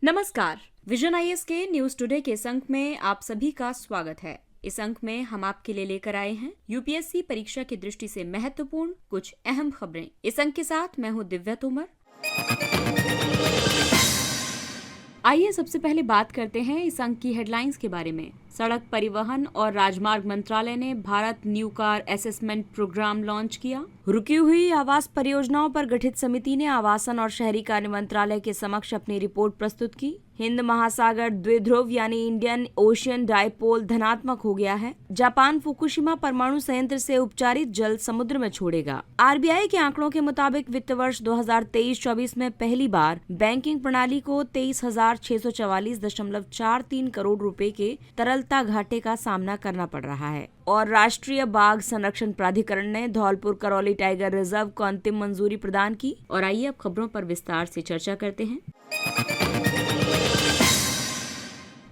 नमस्कार। Vision IAS के news today के इस अंक में आप सभी का स्वागत है। इस अंक में हम आपके लिए लेकर आए हैं यूपीएससी परीक्षा की दृष्टि से महत्वपूर्ण कुछ अहम खबरें। इस अंक के साथ मैं हूं दिव्या तोमर। आइए सबसे पहले बात करते हैं इस अंक की हेडलाइंस के बारे में। सड़क परिवहन और राजमार्ग मंत्रालय ने Bharat new car assessment programme launch किया। रुकी हुई आवास परियोजनाओं पर गठित समिति ने आवासन और शहरी कार्य मंत्रालय के समक्ष अपनी रिपोर्ट प्रस्तुत की। हिंद महासागर द्विध्रुव यानी इंडियन ओशियन डायपोल धनात्मक हो गया है। जापान फुकुशिमा परमाणु संयंत्र से उपचारित जल समुद्र में छोड़ेगा। आरबीआई के आंकड़ों के मुताबिक वित्त वर्ष 2023-24 में पहली बार बैंकिंग प्रणाली को 23,644.43 करोड़ रुपए के तरलता घाटे का सामना करना पड़ रहा है। और राष्ट्रीय बाघ संरक्षण प्राधिकरण ने धौलपुर करौली टाइगर रिजर्व को अंतिम मंजूरी प्रदान की। और आइए अब खबरों पर विस्तार से चर्चा करते हैं।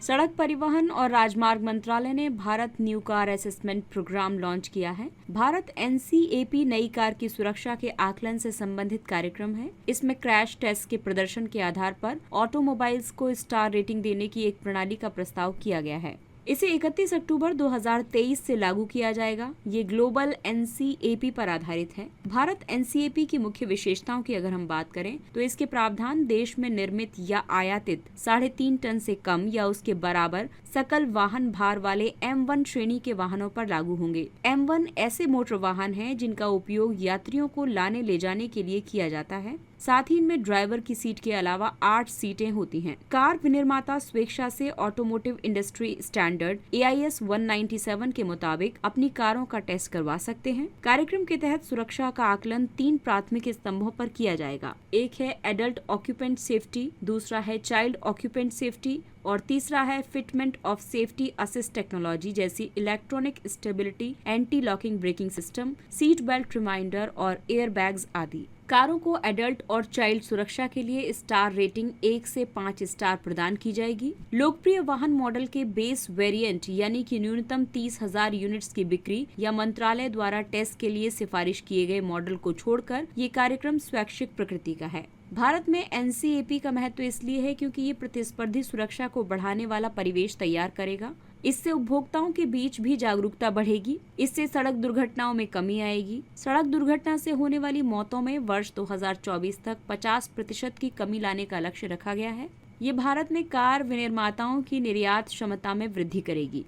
सड़क परिवहन और राजमार्ग मंत्रालय ने Bharat new car assessment programme launch किया है। भारत एनसीएपी नई कार की सुरक्षा के आकलन से संबंधित कार्यक्रम है। इसमें क्रैश टेस्ट के प्रदर्शन के आधार पर ऑटोमोबाइल्स को स्टार रेटिंग देने की एक प्रणाली का प्रस्ताव किया गया है। इसे 31 अक्टूबर 2023 से लागू किया जाएगा। ये ग्लोबल एनसीएपी पर आधारित है। भारत एनसीएपी की मुख्य विशेषताओं की अगर हम बात करें तो इसके प्रावधान देश में निर्मित या आयातित 3.5 टन से कम या उसके बराबर सकल वाहन भार वाले M1 श्रेणी के वाहनों पर लागू होंगे। M1 ऐसे मोटर वाहन हैं जिनका उपयोग यात्रियों को लाने ले जाने के लिए किया जाता है। साथ ही इनमें ड्राइवर की सीट के अलावा 8 सीटें होती हैं। कार विनिर्माता स्वेच्छा से ऑटोमोटिव इंडस्ट्री स्टैंडर्ड AIS 197 के मुताबिक अपनी कारों का टेस्ट करवा सकते हैं। कार्यक्रम के तहत सुरक्षा का आकलन 3 प्राथमिक स्तंभों पर किया जाएगा। एक है एडल्ट ऑक्यूपेंट सेफ्टी, दूसरा है चाइल्ड ऑक्यूपेंट सेफ्टी और तीसरा है fitment of safety assist technology जैसी electronic stability, anti locking braking system, seat belt reminder और एयर बैग्स आदि। कारों को एडल्ट और चाइल्ड सुरक्षा के लिए स्टार रेटिंग 1 से 5 स्टार प्रदान की जाएगी। लोकप्रिय वाहन मॉडल के बेस वेरिएंट यानी कि न्यूनतम 30,000 यूनिट्स की बिक्री या मंत्रालय द्वारा टेस्ट के लिए सिफारिश किए गए मॉडल को छोड़कर ये कार्यक्रम स्वैच्छिक प्रकृति का है। भारत में एनसीएपी का महत्व इसलिए है क्योंकि ये प्रतिस्पर्धी सुरक्षा को बढ़ाने वाला परिवेश तैयार करेगा। इससे उपभोक्ताओं के बीच भी जागरूकता बढ़ेगी। इससे सड़क दुर्घटनाओं में कमी आएगी। सड़क दुर्घटना से होने वाली मौतों में वर्ष 2024 तक 50% की कमी लाने का लक्ष्य रखा गया है। ये भारत में कार विनिर्माताओं की निर्यात क्षमता में वृद्धि करेगी।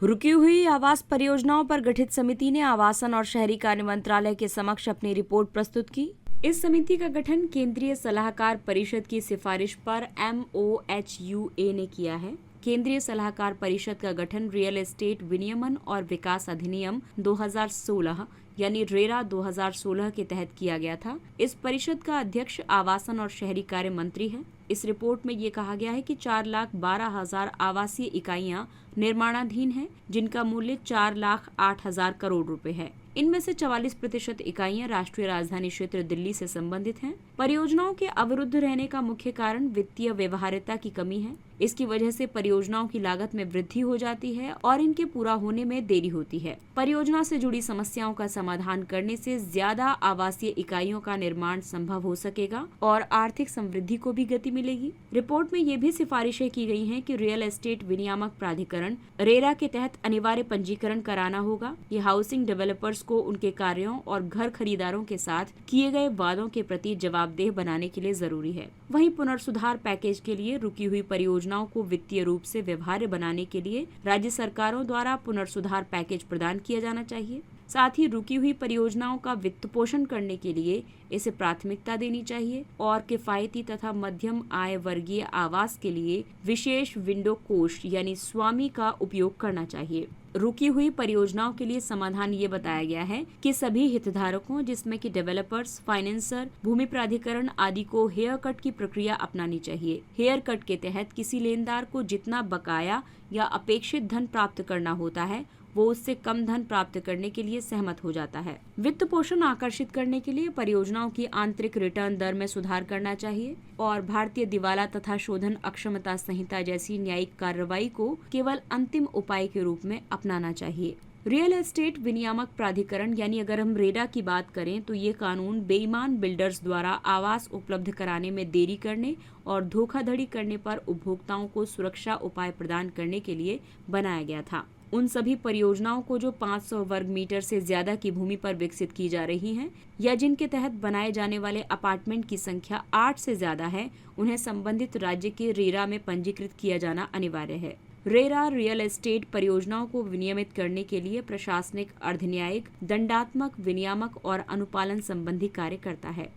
रुकी हुई आवास परियोजनाओं पर गठित समिति ने आवासन और शहरी कार्य मंत्रालय के समक्ष अपनी रिपोर्ट प्रस्तुत की। इस समिति का गठन केंद्रीय सलाहकार परिषद की सिफारिश पर MOHUA ने किया है। केंद्रीय सलाहकार परिषद का गठन रियल एस्टेट विनियमन और विकास अधिनियम 2016 यानी रेरा 2016 के तहत किया गया था। इस परिषद का अध्यक्ष आवासन और शहरी कार्य मंत्री है। इस रिपोर्ट में ये कहा गया है कि 4,12,000 आवासीय इकाइयां निर्माणाधीन हैं, जिनका मूल्य 4,08,000 करोड़ रुपए है। इनमें से 44% इकाइयां राष्ट्रीय राजधानी क्षेत्र दिल्ली से संबंधित हैं। परियोजनाओं के अवरुद्ध रहने का मुख्य कारण वित्तीय व्यवहार्यता की कमी है। इसकी वजह से परियोजनाओं की लागत में वृद्धि हो जाती है और इनके पूरा होने में देरी होती है। परियोजना से जुड़ी समस्याओं का समाधान करने से ज्यादा आवासीय इकाइयों का निर्माण संभव हो सकेगा और आर्थिक समृद्धि को भी गति मिलेगी। रिपोर्ट में ये भी सिफारिशें की गई हैं कि रियल एस्टेट विनियामक प्राधिकरण रेरा के तहत अनिवार्य पंजीकरण कराना होगा। ये हाउसिंग डेवलपर्स को उनके कार्यों और घर खरीदारों के साथ किए गए वादों के प्रति जवाबदेह बनाने के लिए जरूरी है। वहीं पुनर्सुधार पैकेज के लिए रुकी हुई परियोजनाओं को वित्तीय रूप से व्यवहार्य बनाने के लिए राज्य सरकारों द्वारा पुनर्सुधार पैकेज प्रदान किया जाना चाहिए। साथ ही रुकी हुई परियोजनाओं का वित्त पोषण करने के लिए इसे प्राथमिकता देनी चाहिए और किफायती तथा मध्यम आय वर्गीय आवास के लिए विशेष विंडो कोष यानी स्वामी का उपयोग करना चाहिए। रुकी हुई परियोजनाओं के लिए समाधान ये बताया गया है कि सभी हितधारकों जिसमें कि डेवलपर्स, फाइनेंसर, भूमि प्राधिकरण आदि को हेयर कट की प्रक्रिया अपनानी चाहिए। हेयर कट के तहत किसी लेनदार को जितना बकाया या अपेक्षित धन प्राप्त करना होता है वो उससे कम धन प्राप्त करने के लिए सहमत हो जाता है। वित्त पोषण आकर्षित करने के लिए परियोजनाओं की आंतरिक रिटर्न दर में सुधार करना चाहिए और भारतीय दिवाला तथा शोधन अक्षमता संहिता जैसी न्यायिक कार्रवाई को केवल अंतिम उपाय के रूप में अपनाना चाहिए। रियल एस्टेट विनियामक प्राधिकरण यानी अगर हम रेरा की बात करें तो ये कानून बेईमान बिल्डर्स द्वारा आवास उपलब्ध कराने में देरी करने और धोखाधड़ी करने पर उपभोक्ताओं को सुरक्षा उपाय प्रदान करने के लिए बनाया गया था। उन सभी परियोजनाओं को जो 500 वर्ग मीटर से ज्यादा की भूमि पर विकसित की जा रही हैं या जिनके तहत बनाए जाने वाले अपार्टमेंट की संख्या 8 से ज्यादा है, उन्हें संबंधित राज्य के रेरा में पंजीकृत किया जाना अनिवार्य है। रेरा रियल एस्टेट परियोजनाओं को विनियमित करने के लिए प्रशासनिक, अर्धन्यायिक, दंडात्मक, विनियामक और अनुपालन संबंधी कार्य करता है।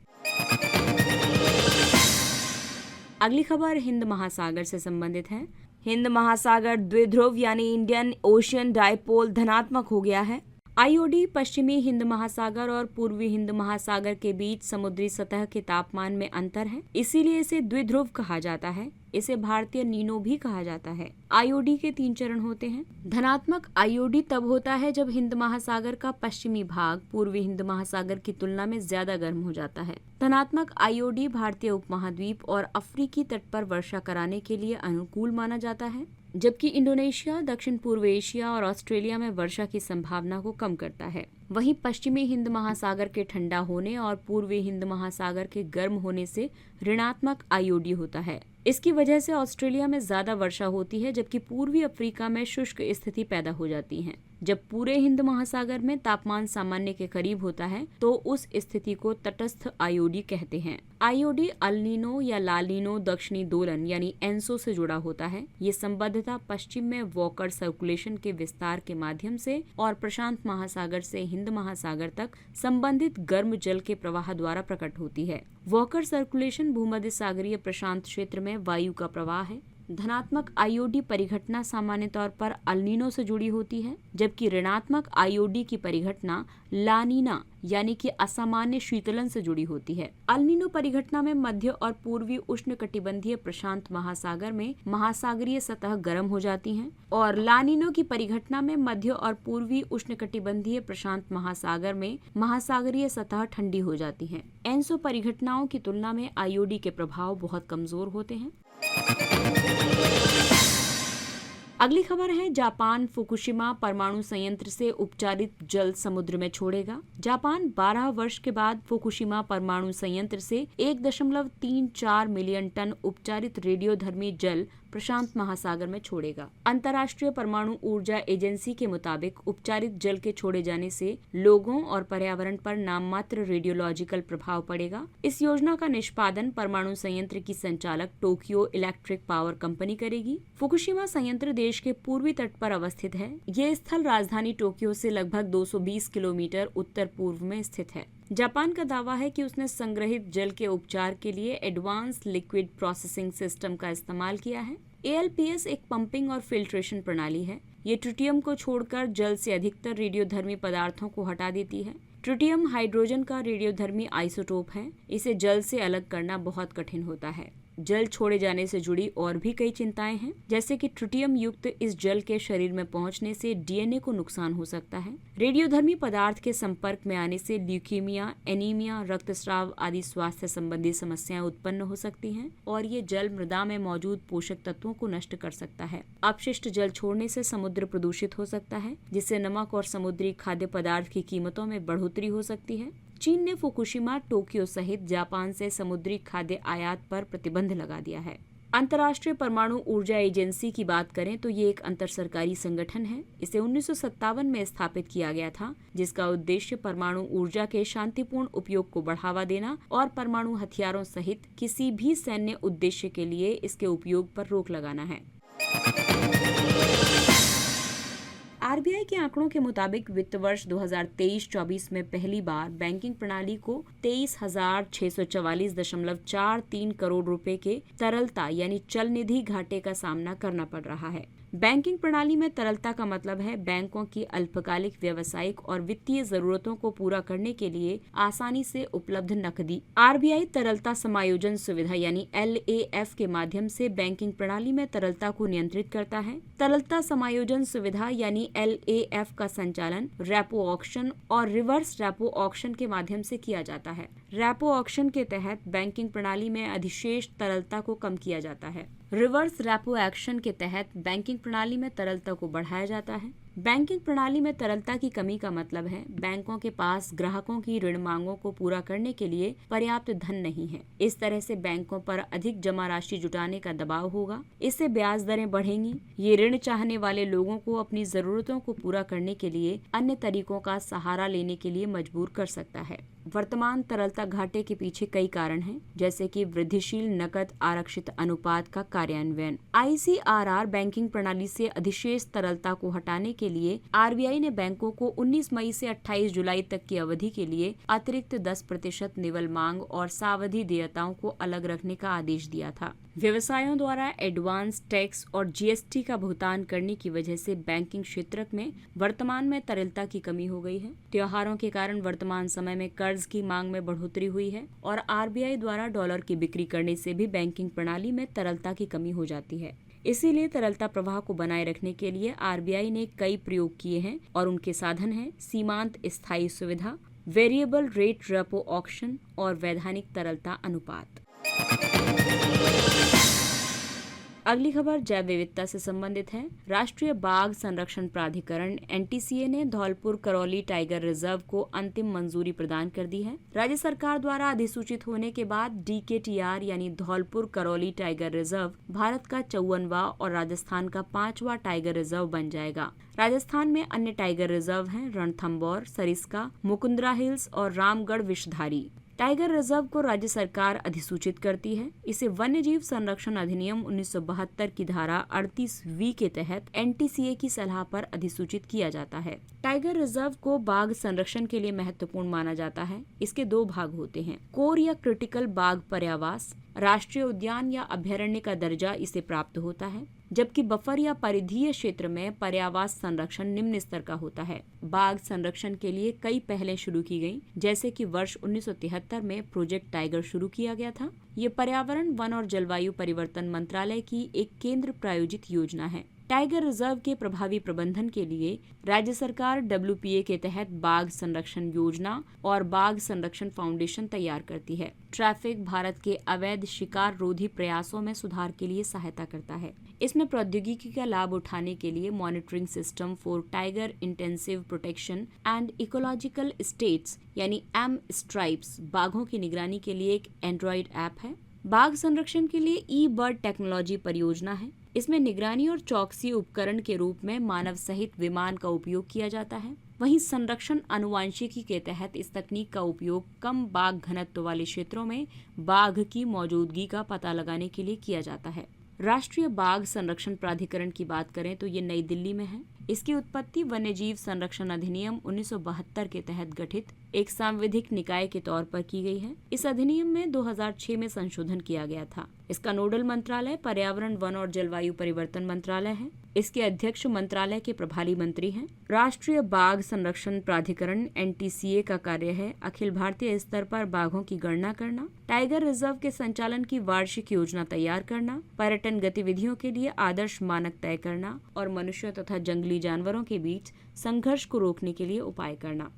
अगली खबर हिंद महासागर से संबंधित है। हिंद महासागर द्विध्रुव यानी इंडियन ओशियन डायपोल धनात्मक हो गया है। आईओडी पश्चिमी हिंद महासागर और पूर्वी हिंद महासागर के बीच समुद्री सतह के तापमान में अंतर है, इसीलिए इसे द्विध्रुव कहा जाता है। इसे भारतीय नीनो भी कहा जाता है। आईओडी के 3 चरण होते हैं। धनात्मक आईओडी तब होता है जब हिंद महासागर का पश्चिमी भाग पूर्वी हिंद महासागर की तुलना में ज्यादा गर्म हो जाता है। धनात्मक आईओडी भारतीय उपमहाद्वीप और अफ्रीकी तट पर वर्षा कराने के लिए अनुकूल माना जाता है, जबकि इंडोनेशिया, दक्षिण पूर्व एशिया और ऑस्ट्रेलिया में वर्षा की संभावना को कम करता है। वहीं पश्चिमी हिंद महासागर के ठंडा होने और पूर्वी हिंद महासागर के गर्म होने से ऋणात्मक आईओडी होता है। इसकी वजह से ऑस्ट्रेलिया में ज्यादा वर्षा होती है, जबकि पूर्वी अफ्रीका में शुष्क स्थिति पैदा हो जाती है। जब पूरे हिंद महासागर में तापमान सामान्य के करीब होता है तो उस स्थिति को तटस्थ आईओडी कहते हैं। आईओडी अल नीनो या लालिनो दक्षिणी दोलन यानी एनसो से जुड़ा होता है। ये संबद्धता पश्चिम में वॉकर सर्कुलेशन के विस्तार के माध्यम से और प्रशांत महासागर से हिंद महासागर तक संबंधित गर्म जल के प्रवाह द्वारा प्रकट होती है। वॉकर सर्कुलेशन भूमध्य सागरीय प्रशांत क्षेत्र में वायु का प्रवाह है। धनात्मक आईओडी परिघटना सामान्य तौर पर अल्नीनो से जुड़ी होती है, जबकि ऋणात्मक आईओडी की परिघटना लानीना यानी कि असामान्य शीतलन से जुड़ी होती है। अल्नीनो परिघटना में मध्य और पूर्वी उष्णकटिबंधीय प्रशांत महासागर में महासागरीय सतह गर्म हो जाती है और लानीनो की परिघटना में मध्य और पूर्वी उष्णकटिबंधीय प्रशांत महासागर में महासागरीय सतह ठंडी हो जाती है। एनसो परिघटनाओं की तुलना में आईओडी के प्रभाव बहुत कमजोर होते हैं। अगली खबर है, जापान फुकुशिमा परमाणु संयंत्र से उपचारित जल समुद्र में छोड़ेगा। जापान 12 वर्ष के बाद फुकुशिमा परमाणु संयंत्र से 1.34 मिलियन टन उपचारित रेडियोधर्मी जल प्रशांत महासागर में छोड़ेगा। अंतर्राष्ट्रीय परमाणु ऊर्जा एजेंसी के मुताबिक उपचारित जल के छोड़े जाने से लोगों और पर्यावरण पर नाममात्र रेडियोलॉजिकल प्रभाव पड़ेगा। इस योजना का निष्पादन परमाणु संयंत्र की संचालक टोक्यो इलेक्ट्रिक पावर कंपनी करेगी। फुकुशिमा संयंत्र देश के पूर्वी तट पर अवस्थित है। ये स्थल राजधानी टोक्यो से लगभग 220 किलोमीटर उत्तर पूर्व में स्थित है। जापान का दावा है कि उसने संग्रहित जल के उपचार के लिए एडवांस लिक्विड प्रोसेसिंग सिस्टम का इस्तेमाल किया है। ALPS एक पंपिंग और फिल्ट्रेशन प्रणाली है। ये ट्रिटियम को छोड़कर जल से अधिकतर रेडियोधर्मी पदार्थों को हटा देती है। ट्रिटियम हाइड्रोजन का रेडियोधर्मी आइसोटोप है। इसे जल से अलग करना बहुत कठिन होता है। जल छोड़े जाने से जुड़ी और भी कई चिंताएं हैं, जैसे कि ट्रिटियम युक्त इस जल के शरीर में पहुंचने से DNA को नुकसान हो सकता है। रेडियोधर्मी पदार्थ के संपर्क में आने से ल्यूकीमिया, एनीमिया, रक्तस्राव आदि स्वास्थ्य संबंधी समस्याएं उत्पन्न हो सकती हैं और ये जल मृदा में मौजूद पोषक तत्वों को नष्ट कर सकता है। अपशिष्ट जल छोड़ने से समुद्र प्रदूषित हो सकता है, जिससे नमक और समुद्री खाद्य पदार्थ की कीमतों में बढ़ोतरी हो सकती है। चीन ने फुकुशिमा, टोक्यो सहित जापान से समुद्री खाद्य आयात पर प्रतिबंध लगा दिया है। अंतर्राष्ट्रीय परमाणु ऊर्जा एजेंसी की बात करें तो ये एक अंतर सरकारी संगठन है। इसे 1957 में स्थापित किया गया था, जिसका उद्देश्य परमाणु ऊर्जा के शांतिपूर्ण उपयोग को बढ़ावा देना और परमाणु हथियारों सहित किसी भी सैन्य उद्देश्य के लिए इसके उपयोग पर रोक लगाना है। RBI के आंकड़ों के मुताबिक वित्त वर्ष 2023-24 में पहली बार बैंकिंग प्रणाली को 23,644.43 करोड़ रुपए के तरलता यानी चल निधि घाटे का सामना करना पड़ रहा है। बैंकिंग प्रणाली में तरलता का मतलब है बैंकों की अल्पकालिक व्यावसायिक और वित्तीय जरूरतों को पूरा करने के लिए आसानी से उपलब्ध नकदी। RBI तरलता समायोजन सुविधा यानी LAF के माध्यम से बैंकिंग प्रणाली में तरलता को नियंत्रित करता है। तरलता समायोजन सुविधा यानी LAF का संचालन रेपो ऑक्शन और रिवर्स रेपो ऑक्शन के माध्यम से किया जाता है। रेपो ऑक्शन के तहत बैंकिंग प्रणाली में अधिशेष तरलता को कम किया जाता है। रिवर्स रेपो एक्शन के तहत बैंकिंग प्रणाली में तरलता को बढ़ाया जाता है। बैंकिंग प्रणाली में तरलता की कमी का मतलब है बैंकों के पास ग्राहकों की ऋण मांगों को पूरा करने के लिए पर्याप्त धन नहीं है। इस तरह से बैंकों पर अधिक जमा राशि जुटाने का दबाव होगा। इससे ब्याज दरें बढ़ेंगी। ये ऋण चाहने वाले लोगों को अपनी जरूरतों को पूरा करने के लिए अन्य तरीकों का सहारा लेने के लिए मजबूर कर सकता है। वर्तमान तरलता घाटे के पीछे कई कारण हैं, जैसे कि वृद्धिशील नकद आरक्षित अनुपात का कार्यान्वयन। ICRR बैंकिंग प्रणाली से अधिशेष तरलता को हटाने के लिए RBI ने बैंकों को 19 मई से 28 जुलाई तक की अवधि के लिए अतिरिक्त 10% निवल मांग और सावधि देयताओं को अलग रखने का आदेश दिया था। व्यवसायों द्वारा एडवांस टैक्स और GST का भुगतान करने की वजह से बैंकिंग क्षेत्र में वर्तमान में तरलता की कमी हो गई है। त्योहारों के कारण वर्तमान समय में कर्ज की मांग में बढ़ोतरी हुई है और RBI द्वारा डॉलर की बिक्री करने से भी बैंकिंग प्रणाली में तरलता की कमी हो जाती है। इसीलिए तरलता प्रवाह को बनाए रखने के लिए RBI ने कई प्रयोग किए हैं और उनके साधन हैं सीमांत स्थायी सुविधा, वेरिएबल रेट रेपो ऑक्शन और वैधानिक तरलता अनुपात। अगली खबर जैव विविधता से संबंधित है। राष्ट्रीय बाघ संरक्षण प्राधिकरण NTCA ने धौलपुर करौली टाइगर रिजर्व को अंतिम मंजूरी प्रदान कर दी है। राज्य सरकार द्वारा अधिसूचित होने के बाद DKTR यानी धौलपुर करौली टाइगर रिजर्व भारत का 54वां और राजस्थान का 5वां टाइगर रिजर्व बन जाएगा। राजस्थान में अन्य टाइगर रिजर्व हैं रणथंभौर, सरिस्का, मुकुंदरा हिल्स और रामगढ़ विषधारी। टाइगर रिजर्व को राज्य सरकार अधिसूचित करती है। इसे वन्यजीव संरक्षण अधिनियम 1972 की धारा 38V के तहत NTCA की सलाह पर अधिसूचित किया जाता है। टाइगर रिजर्व को बाघ संरक्षण के लिए महत्वपूर्ण माना जाता है। इसके 2 भाग होते हैं, कोर या क्रिटिकल बाघ पर्यावास, राष्ट्रीय उद्यान या अभयारण्य का दर्जा इसे प्राप्त होता है, जबकि बफर या परिधीय क्षेत्र में पर्यावास संरक्षण निम्न स्तर का होता है। बाघ संरक्षण के लिए कई पहलें शुरू की गईं, जैसे कि वर्ष 1973 में प्रोजेक्ट टाइगर शुरू किया गया था। ये पर्यावरण, वन और जलवायु परिवर्तन मंत्रालय की एक केंद्र प्रायोजित योजना है। टाइगर रिजर्व के प्रभावी प्रबंधन के लिए राज्य सरकार WPA के तहत बाघ संरक्षण योजना और बाघ संरक्षण फाउंडेशन तैयार करती है। ट्रैफिक भारत के अवैध शिकार रोधी प्रयासों में सुधार के लिए सहायता करता है। इसमें प्रौद्योगिकी का लाभ उठाने के लिए monitoring system for tiger intensive protection and ecological states यानी M-STRIPES बाघों की निगरानी के लिए एक एंड्रॉइड ऐप है। बाघ संरक्षण के लिए eBird टेक्नोलॉजी परियोजना है। इसमें निगरानी और चौकसी उपकरण के रूप में मानव सहित विमान का उपयोग किया जाता है। वहीं संरक्षण अनुवांशिकी के तहत इस तकनीक का उपयोग कम बाघ घनत्व वाले क्षेत्रों में बाघ की मौजूदगी का पता लगाने के लिए किया जाता है। राष्ट्रीय बाघ संरक्षण प्राधिकरण की बात करें तो ये नई दिल्ली में है। इसकी उत्पत्ति वन्यजीव संरक्षण अधिनियम 1972 के तहत गठित एक सांविधिक निकाय के तौर पर की गई है। इस अधिनियम में 2006 में संशोधन किया गया था। इसका नोडल मंत्रालय पर्यावरण, वन और जलवायु परिवर्तन मंत्रालय है। इसके अध्यक्ष मंत्रालय के प्रभारी मंत्री हैं। राष्ट्रीय बाघ संरक्षण प्राधिकरण NTCA का कार्य है अखिल भारतीय स्तर पर बाघों की गणना करना, टाइगर रिजर्व के संचालन की वार्षिक योजना तैयार करना, पर्यटन गतिविधियों के लिए आदर्श मानक तय करना और मनुष्यों तथा जंगली जानवरों के बीच संघर्ष को रोकने के लिए उपाय करना।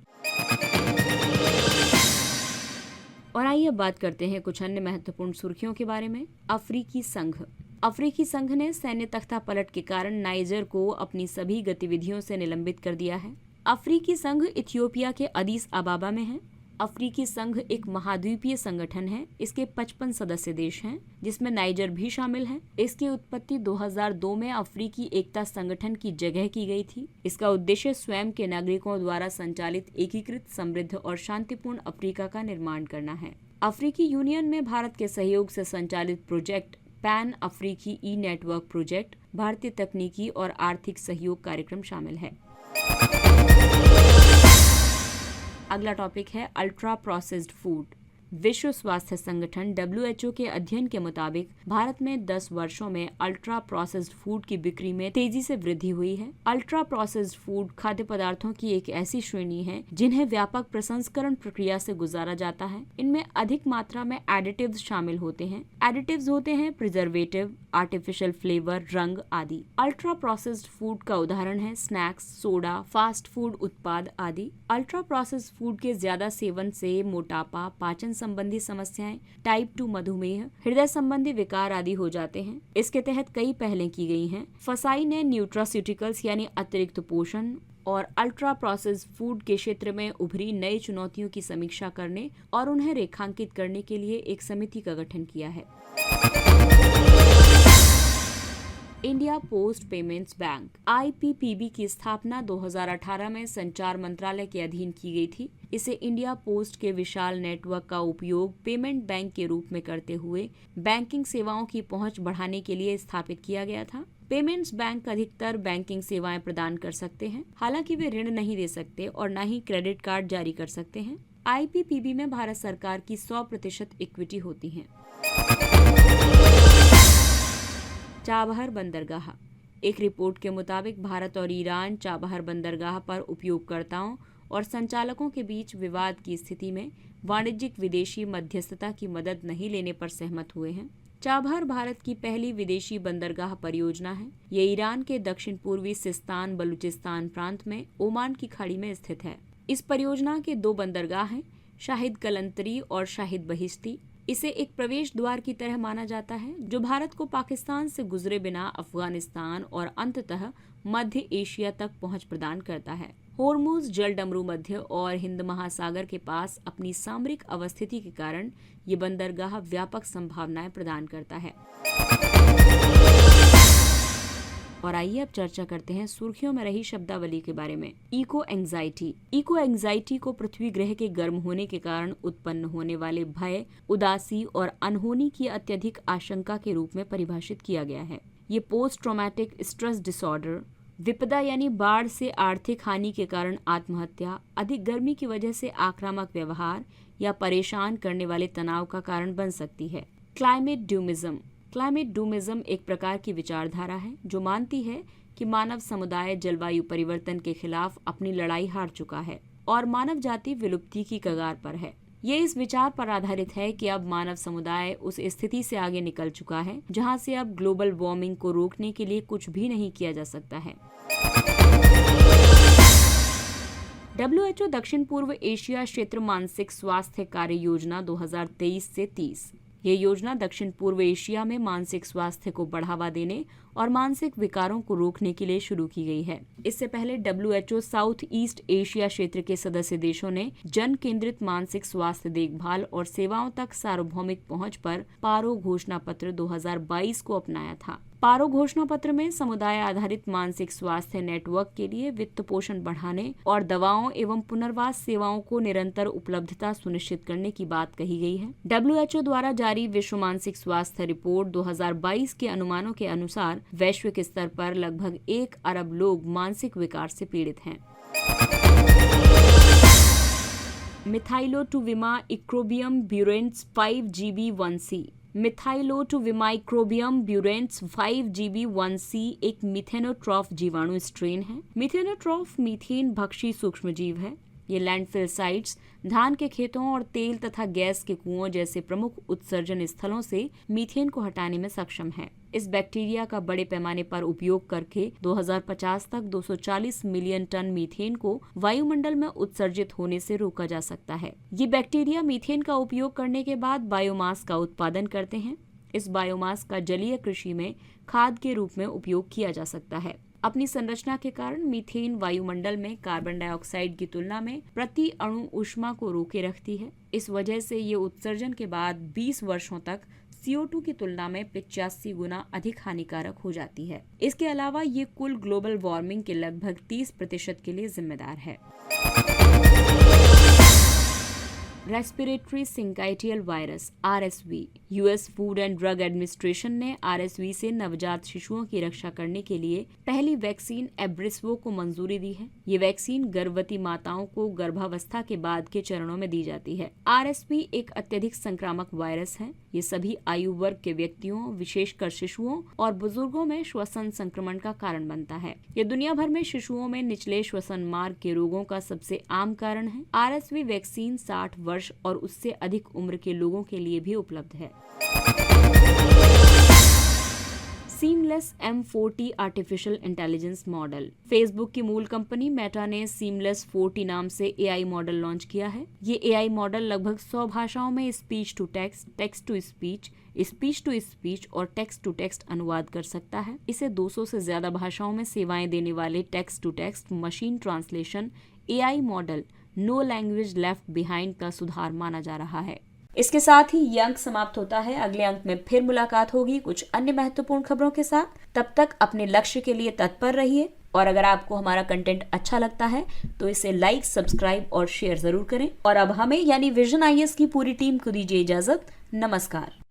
और आइए बात करते हैं कुछ अन्य महत्वपूर्ण सुर्खियों के बारे में। अफ्रीकी संघ ने सैन्य तख्ता पलट के कारण नाइजर को अपनी सभी गतिविधियों से निलंबित कर दिया है। अफ्रीकी संघ इथियोपिया के अदीस अबाबा में है। अफ्रीकी संघ एक महाद्वीपीय संगठन है। इसके 55 सदस्य देश हैं, जिसमें नाइजर भी शामिल है। इसकी उत्पत्ति 2002 में अफ्रीकी एकता संगठन की जगह की गई थी। इसका उद्देश्य स्वयं के नागरिकों द्वारा संचालित एकीकृत, समृद्ध और शांतिपूर्ण अफ्रीका का निर्माण करना है। अफ्रीकी यूनियन में भारत के सहयोग से संचालित प्रोजेक्ट पैन अफ्रीकी नेटवर्क प्रोजेक्ट, भारतीय तकनीकी और आर्थिक सहयोग कार्यक्रम शामिल है। अगला टॉपिक है अल्ट्रा प्रोसेस्ड फूड। विश्व स्वास्थ्य संगठन WHO के अध्ययन के मुताबिक भारत में 10 वर्षों में अल्ट्रा प्रोसेस्ड फूड की बिक्री में तेजी से वृद्धि हुई है। अल्ट्रा प्रोसेस्ड फूड खाद्य पदार्थों की एक ऐसी श्रेणी है जिन्हें व्यापक प्रसंस्करण प्रक्रिया से गुजारा जाता है। इनमें अधिक मात्रा में एडिटिव्स शामिल होते हैं। एडिटिव्स होते हैं प्रिजर्वेटिव, आर्टिफिशियल फ्लेवर, रंग आदि। अल्ट्रा प्रोसेस्ड फूड का उदाहरण है स्नैक्स, सोडा, फास्ट फूड उत्पाद आदि। अल्ट्रा प्रोसेस्ड फूड के ज्यादा सेवन से मोटापा, पाचन संबंधी समस्याएं, टाइप 2 मधुमेह, हृदय संबंधी विकार आदि हो जाते हैं। इसके तहत कई पहलें की गई हैं। फसाई ने न्यूट्रास्यूटिकल्स यानी अतिरिक्त पोषण और अल्ट्रा प्रोसेस्ड फूड के क्षेत्र में उभरी नई चुनौतियों की समीक्षा करने और उन्हें रेखांकित करने के लिए एक समिति का गठन किया है। India post payments bank (IPPB) की स्थापना 2018 में संचार मंत्रालय के अधीन की गई थी। इसे इंडिया पोस्ट के विशाल नेटवर्क का उपयोग पेमेंट बैंक के रूप में करते हुए बैंकिंग सेवाओं की पहुंच बढ़ाने के लिए स्थापित किया गया था। पेमेंट्स बैंक अधिकतर बैंकिंग सेवाएं प्रदान कर सकते हैं, हालांकि वे ऋण नहीं दे सकते और न ही क्रेडिट कार्ड जारी कर सकते हैं। IPPB में भारत सरकार की 100% इक्विटी होती है। चाबहार बंदरगाह। एक रिपोर्ट के मुताबिक भारत और ईरान चाबहार बंदरगाह पर उपयोगकर्ताओं और संचालकों के बीच विवाद की स्थिति में वाणिज्यिक विदेशी मध्यस्थता की मदद नहीं लेने पर सहमत हुए हैं। चाबहार भारत की पहली विदेशी बंदरगाह परियोजना है। ये ईरान के दक्षिण पूर्वी सिस्तान बलूचिस्तान प्रांत में ओमान की खाड़ी में स्थित है। इस परियोजना के 2 बंदरगाह हैं, शाहिद कलंतरी और शाहिद बहिश्ती। इसे एक प्रवेश द्वार की तरह माना जाता है जो भारत को पाकिस्तान से गुजरे बिना अफगानिस्तान और अंततः मध्य एशिया तक पहुंच प्रदान करता है। होर्मुज जलडमरू मध्य और हिंद महासागर के पास अपनी सामरिक अवस्थिति के कारण ये बंदरगाह व्यापक संभावनाएं प्रदान करता है। और आइए अब चर्चा करते हैं सुर्खियों में रही शब्दावली के बारे में। Eco anxiety. इको एंजाइटी को पृथ्वी ग्रह के गर्म होने के कारण उत्पन्न होने वाले भय, उदासी और अनहोनी की अत्यधिक आशंका के रूप में परिभाषित किया गया है। ये पोस्ट ट्रॉमेटिक स्ट्रेस डिसऑर्डर, विपदा यानी बाढ़ से आर्थिक हानि के कारण आत्महत्या, अधिक गर्मी की वजह से आक्रामक व्यवहार या परेशान करने वाले तनाव का कारण बन सकती है। क्लाइमेट डूमिज्म। क्लाइमेट डूमिज्म एक प्रकार की विचारधारा है जो मानती है कि मानव समुदाय जलवायु परिवर्तन के खिलाफ अपनी लड़ाई हार चुका है और मानव जाति विलुप्ति की कगार पर है। ये इस विचार पर आधारित है कि अब मानव समुदाय उस स्थिति से आगे निकल चुका है जहां से अब ग्लोबल वार्मिंग को रोकने के लिए कुछ भी नहीं किया जा सकता है। WHO दक्षिण पूर्व एशिया क्षेत्र मानसिक स्वास्थ्य कार्य योजना 2023 से 30। ये योजना दक्षिण पूर्व एशिया में मानसिक स्वास्थ्य को बढ़ावा देने और मानसिक विकारों को रोकने के लिए शुरू की गई है। इससे पहले WHO साउथ ईस्ट एशिया क्षेत्र के सदस्य देशों ने जन केंद्रित मानसिक स्वास्थ्य देखभाल और सेवाओं तक सार्वभौमिक पहुंच पर पारो घोषणा पत्र 2022 को अपनाया था। पारो घोषणा पत्र में समुदाय आधारित मानसिक स्वास्थ्य नेटवर्क के लिए वित्त पोषण बढ़ाने और दवाओं एवं पुनर्वास सेवाओं को निरंतर उपलब्धता सुनिश्चित करने की बात कही गई है। WHO द्वारा जारी विश्व मानसिक स्वास्थ्य रिपोर्ट 2022 के अनुमानों के अनुसार वैश्विक स्तर पर लगभग 1 अरब लोग मानसिक विकार से पीड़ित हैं। मिथाइलोटुविमा-इक्रोबियम ब्यूरेंट्स 5GB1C। मिथाइलोटुविमा-इक्रोबियम ब्यूरेंट्स 5GB1C एक मिथेनोट्रॉफ जीवाणु स्ट्रेन है। मिथेनोट्रॉफ मीथेन भक्षी सूक्ष्मजीव है। ये लैंडफिल साइट्स, धान के खेतों और तेल तथा गैस के कुओं जैसे प्रमुख उत्सर्जन स्थलों से मीथेन को हटाने में सक्षम है। इस बैक्टीरिया का बड़े पैमाने पर उपयोग करके 2050 तक 240 मिलियन टन मीथेन को वायुमंडल में उत्सर्जित होने से रोका जा सकता है। ये बैक्टीरिया मीथेन का उपयोग करने के बाद बायोमास का उत्पादन करते हैं। इस बायोमास का जलीय कृषि में खाद के रूप में उपयोग किया जा सकता है। अपनी संरचना के कारण मीथेन वायुमंडल में कार्बन डाइऑक्साइड की तुलना में प्रति अणु ऊष्मा को रोके रखती है। इस वजह से ये उत्सर्जन के बाद 20 वर्षों तक CO2 की तुलना में 85 गुना अधिक हानिकारक हो जाती है। इसके अलावा ये कुल ग्लोबल वार्मिंग के लगभग 30% के लिए जिम्मेदार है। Respiratory syncytial virus (RSV). US food and drug administration ने RSV से नवजात शिशुओं की रक्षा करने के लिए पहली वैक्सीन एब्रिसवो को मंजूरी दी है। ये वैक्सीन गर्भवती माताओं को गर्भावस्था के बाद के चरणों में दी जाती है। RSV एक अत्यधिक संक्रामक वायरस है। ये सभी आयु वर्ग के व्यक्तियों, विशेषकर शिशुओं और बुजुर्गों में श्वसन संक्रमण का कारण बनता है। ये दुनिया भर में शिशुओं में निचले श्वसन मार्ग के रोगों का सबसे आम कारण है। RSV वैक्सीन 60 वर्ष और उससे अधिक उम्र के लोगों के लिए भी उपलब्ध है। Seamless M40 artificial intelligence model. Facebook की मूल कंपनी मेटा ने सीमलेस 40 नाम से AI मॉडल लॉन्च किया है। ये AI मॉडल लगभग 100 भाषाओं में speech to text, text to speech, speech to speech और टेक्स्ट टू टेक्स्ट अनुवाद कर सकता है। इसे 200 से ज्यादा भाषाओं में सेवाएं देने वाले text to text machine translation AI model no language left behind का सुधार माना जा रहा है। इसके साथ ही ये अंक समाप्त होता है। अगले अंक में फिर मुलाकात होगी कुछ अन्य महत्वपूर्ण खबरों के साथ। तब तक अपने लक्ष्य के लिए तत्पर रहिए और अगर आपको हमारा कंटेंट अच्छा लगता है तो इसे लाइक, सब्सक्राइब और शेयर जरूर करें। और अब हमें यानी विजन IAS की पूरी टीम को दीजिए इजाजत। नमस्कार।